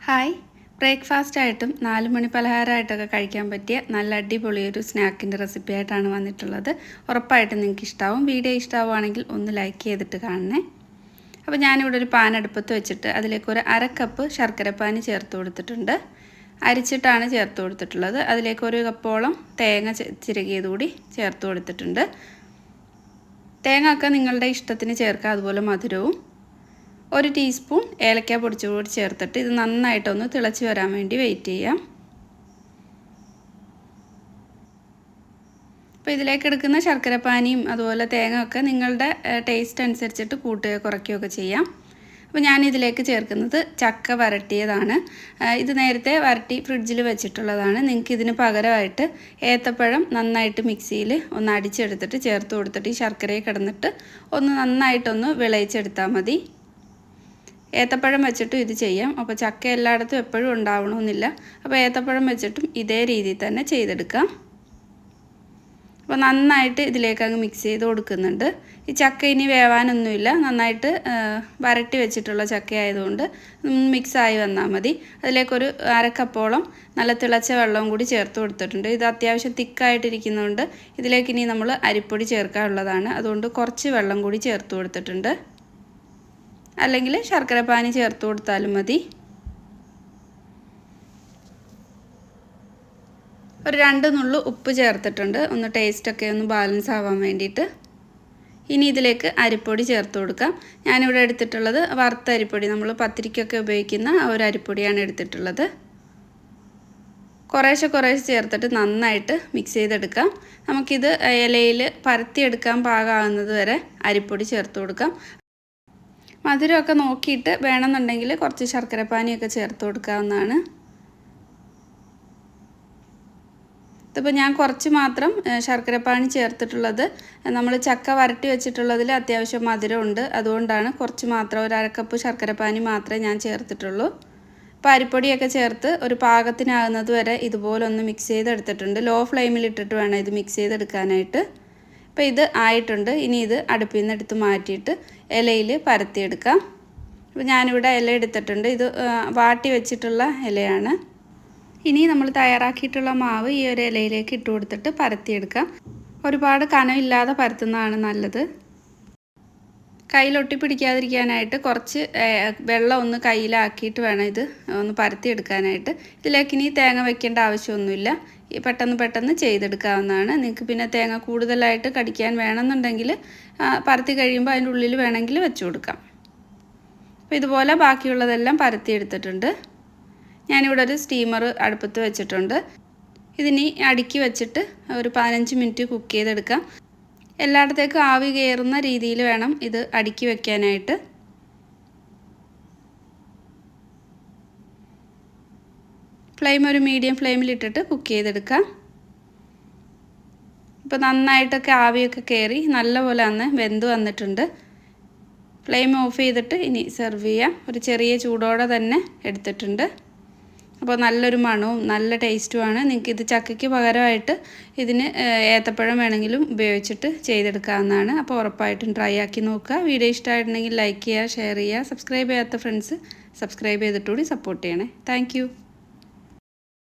Hi, breakfast ആയിട്ടും 4 മണി പലഹാരമായിട്ടൊക്കെ കഴിക്കാൻ പറ്റിയ നല്ല അടിപൊളിയൊരു സ്നാക്കിൻ്റെ റെസിപ്പി ആയിട്ടാണ് വന്നിട്ടുള്ളത്. ഉറപ്പായിട്ടും നിങ്ങൾക്ക് ഇഷ്ടമാവും. വീഡിയോ ഇഷ്ടമാവുകയാണെങ്കിൽ ഒന്ന് ലൈക്ക് ചെയ്തിട്ട് കാണണേ. അപ്പോൾ ഞാനിവിടെ ഒരു പാൻ അടുപ്പത്ത് വെച്ചിട്ട് അതിലേക്ക് ഒരു 1/2 കപ്പ് ശർക്കരപ്പാനി ചേർത്ത് കൊടുത്തിട്ടുണ്ട്. അരിച്ചിട്ടാണ് ചേർത്ത് കൊടുത്തിട്ടുള്ളത്. അതിലേക്ക് 1 കപ്പോളം തേങ്ങ ചിരകിയതുകൂടി ചേർത്ത് കൊടുത്തിട്ടുണ്ട്. തേങ്ങ ഒക്കെ നിങ്ങളുടെ ഇഷ്ടത്തിന് ചേർക്കുക, അതുപോലെ മധുരവും. 1 ടീസ്പൂൺ ഏലക്ക പൊടിച്ചുകൂടി ചേർത്തിട്ട് ഇത് നന്നായിട്ടൊന്ന് തിളച്ച് വരാൻ വേണ്ടി വെയിറ്റ് ചെയ്യാം. അപ്പോൾ ഇതിലേക്ക് എടുക്കുന്ന ശർക്കരപ്പാനിയും അതുപോലെ തേങ്ങ ഒക്കെ നിങ്ങളുടെ ടേസ്റ്റ് അനുസരിച്ചിട്ട് കൂട്ടുകയോ കുറയ്ക്കുകയൊക്കെ ചെയ്യാം. അപ്പോൾ ഞാനിതിലേക്ക് ചേർക്കുന്നത് ചക്ക വരട്ടിയതാണ്. ഇത് നേരത്തെ വരട്ടി ഫ്രിഡ്ജിൽ വെച്ചിട്ടുള്ളതാണ്. നിങ്ങൾക്ക് ഇതിന് പകരമായിട്ട് ഏത്തപ്പഴം നന്നായിട്ട് മിക്സിയിൽ ഒന്ന് അടിച്ചെടുത്തിട്ട് ചേർത്ത് കൊടുത്തിട്ട് ഈ ശർക്കരയിൽ കിടന്നിട്ട് ഒന്ന് നന്നായിട്ടൊന്ന് വിളയിച്ചെടുത്താൽ മതി. ഏത്തപ്പഴം വെച്ചിട്ടും ഇത് ചെയ്യാം. അപ്പോൾ ചക്ക എല്ലായിടത്തും എപ്പോഴും ഉണ്ടാവണമെന്നില്ല. അപ്പോൾ ഏത്തപ്പഴം വെച്ചിട്ടും ഇതേ രീതിയിൽ തന്നെ ചെയ്തെടുക്കാം. അപ്പോൾ നന്നായിട്ട് ഇതിലേക്ക് അങ്ങ് മിക്സ് ചെയ്ത് കൊടുക്കുന്നുണ്ട്. ഈ ചക്ക ഇനി വേവാനൊന്നുമില്ല, നന്നായിട്ട് വരട്ടി വെച്ചിട്ടുള്ള ചക്ക ആയതുകൊണ്ട് മിക്സായി വന്നാൽ മതി. അതിലേക്കൊരു 1/2 കപ്പോളം നല്ല തിളച്ച വെള്ളവും കൂടി ചേർത്ത് കൊടുത്തിട്ടുണ്ട്. ഇത് അത്യാവശ്യം തിക്കായിട്ടിരിക്കുന്നതുകൊണ്ട് ഇതിലേക്ക് ഇനി നമ്മൾ അരിപ്പൊടി ചേർക്കാനുള്ളതാണ്. അതുകൊണ്ട് കുറച്ച് വെള്ളം കൂടി ചേർത്ത് കൊടുത്തിട്ടുണ്ട്. അല്ലെങ്കിൽ ശർക്കരപ്പാനി ചേർത്ത് കൊടുത്താലും മതി. ഒരു 2 നുള്ളു ഉപ്പ് ചേർത്തിട്ടുണ്ട്, ഒന്ന് ടേസ്റ്റൊക്കെ ഒന്ന് ബാലൻസ് ആവാൻ വേണ്ടിയിട്ട്. ഇനി ഇതിലേക്ക് അരിപ്പൊടി ചേർത്ത് കൊടുക്കാം. ഞാനിവിടെ എടുത്തിട്ടുള്ളത് വറുത്ത അരിപ്പൊടി, നമ്മൾ പത്തിരിക്കൊക്കെ ഉപയോഗിക്കുന്ന ആ ഒരു അരിപ്പൊടിയാണ് എടുത്തിട്ടുള്ളത്. കുറേശ്ശെ ചേർത്തിട്ട് നന്നായിട്ട് മിക്സ് ചെയ്തെടുക്കാം. നമുക്കിത് ഇലയിൽ പരത്തിയെടുക്കാൻ പാകമാകുന്നത് വരെ അരിപ്പൊടി ചേർത്ത് കൊടുക്കാം. മധുരമൊക്കെ നോക്കിയിട്ട് വേണമെന്നുണ്ടെങ്കിൽ കുറച്ച് ശർക്കരപ്പാനിയൊക്കെ ചേർത്ത് കൊടുക്കാവുന്നതാണ്. ഇതിപ്പോൾ ഞാൻ കുറച്ച് മാത്രം ശർക്കരപ്പാനി ചേർത്തിട്ടുള്ളത്. നമ്മൾ ചക്ക വരട്ടി വെച്ചിട്ടുള്ളതിൽ അത്യാവശ്യം മധുരമുണ്ട്, അതുകൊണ്ടാണ് കുറച്ച് മാത്രം, ഒരു 1/2 കപ്പ് ശർക്കരപ്പാനി മാത്രമേ ഞാൻ ചേർത്തിട്ടുള്ളൂ. അപ്പോൾ അരിപ്പൊടിയൊക്കെ ചേർത്ത് ഒരു പാകത്തിനാകുന്നത് വരെ ഇതുപോലെ ഒന്ന് മിക്സ് ചെയ്തെടുത്തിട്ടുണ്ട്. ലോ ഫ്ലെയിമിൽ ഇട്ടിട്ട് വേണം ഇത് മിക്സ് ചെയ്തെടുക്കാനായിട്ട്. അപ്പോൾ ഇത് ആയിട്ടുണ്ട്. ഇനി ഇത് അടുപ്പിൽ നിന്ന് എടുത്ത് മാറ്റിയിട്ട് ഇലയിൽ പരത്തിയെടുക്കാം. അപ്പോൾ ഞാനിവിടെ ഇല എടുത്തിട്ടുണ്ട്. ഇത് വാട്ടി വെച്ചിട്ടുള്ള ഇലയാണ്. ഇനി നമ്മൾ തയ്യാറാക്കിയിട്ടുള്ള മാവ് ഈ ഒരു ഇലയിലേക്ക് ഇട്ട് കൊടുത്തിട്ട് പരത്തിയെടുക്കാം. ഒരുപാട് കനമില്ലാതെ പരത്തുന്നതാണ് നല്ലത്. കയ്യിലൊട്ടി പിടിക്കാതിരിക്കാനായിട്ട് കുറച്ച് വെള്ളം ഒന്ന് കയ്യിലാക്കിയിട്ട് വേണം ഇത് ഒന്ന് പരത്തിയെടുക്കാനായിട്ട്. ഇതിലേക്ക് ഇനി തേങ്ങ വെക്കേണ്ട ആവശ്യമൊന്നുമില്ല. പെട്ടെന്ന് ചെയ്തെടുക്കാവുന്നതാണ്. നിങ്ങൾക്ക് പിന്നെ തേങ്ങ കൂടുതലായിട്ട് കടിക്കാൻ വേണമെന്നുണ്ടെങ്കിൽ പരത്തി കഴിയുമ്പോൾ അതിൻ്റെ ഉള്ളിൽ വേണമെങ്കിൽ വെച്ച് കൊടുക്കാം. അപ്പോൾ ഇതുപോലെ ബാക്കിയുള്ളതെല്ലാം പരത്തിയെടുത്തിട്ടുണ്ട്. ഞാനിവിടെ ഒരു സ്റ്റീമർ അടുപ്പത്ത് വെച്ചിട്ടുണ്ട്. ഇതിനി അടുക്കി വെച്ചിട്ട് ഒരു 15 മിനിറ്റ് കുക്ക് ചെയ്തെടുക്കാം. എല്ലായിടത്തേക്കും ആവി കയറുന്ന രീതിയിൽ വേണം ഇത് അടുക്കി വെക്കാനായിട്ട്. ഫ്ലെയിം ഒരു മീഡിയം ഫ്ലെയിമിലിട്ടിട്ട് കുക്ക് ചെയ്തെടുക്കാം. ഇപ്പോൾ നന്നായിട്ടൊക്കെ ആവിയൊക്കെ കയറി നല്ലപോലെ അന്ന് വെന്ത് വന്നിട്ടുണ്ട്. ഫ്ലെയിം ഓഫ് ചെയ്തിട്ട് ഇനി സെർവ് ചെയ്യാം. ഒരു ചെറിയ ചൂടോടെ തന്നെ എടുത്തിട്ടുണ്ട്. അപ്പോൾ നല്ലൊരു മണവും നല്ല ടേസ്റ്റുമാണ്. നിങ്ങൾക്ക് ഇത് ചക്കയ്ക്ക് പകരമായിട്ട് ഇതിന് ഏത്തപ്പഴം വേണമെങ്കിലും ഉപയോഗിച്ചിട്ട് ചെയ്തെടുക്കാവുന്നതാണ്. അപ്പോൾ ഉറപ്പായിട്ടും ട്രൈ ആക്കി നോക്കുക. വീഡിയോ ഇഷ്ടമായിട്ടുണ്ടെങ്കിൽ ലൈക്ക് ചെയ്യുക, ഷെയർ ചെയ്യുക. സബ്സ്ക്രൈബ് ചെയ്യാത്ത ഫ്രണ്ട്സ് സബ്സ്ക്രൈബ് ചെയ്തിട്ടുകൂടി സപ്പോർട്ട് ചെയ്യണേ. താങ്ക്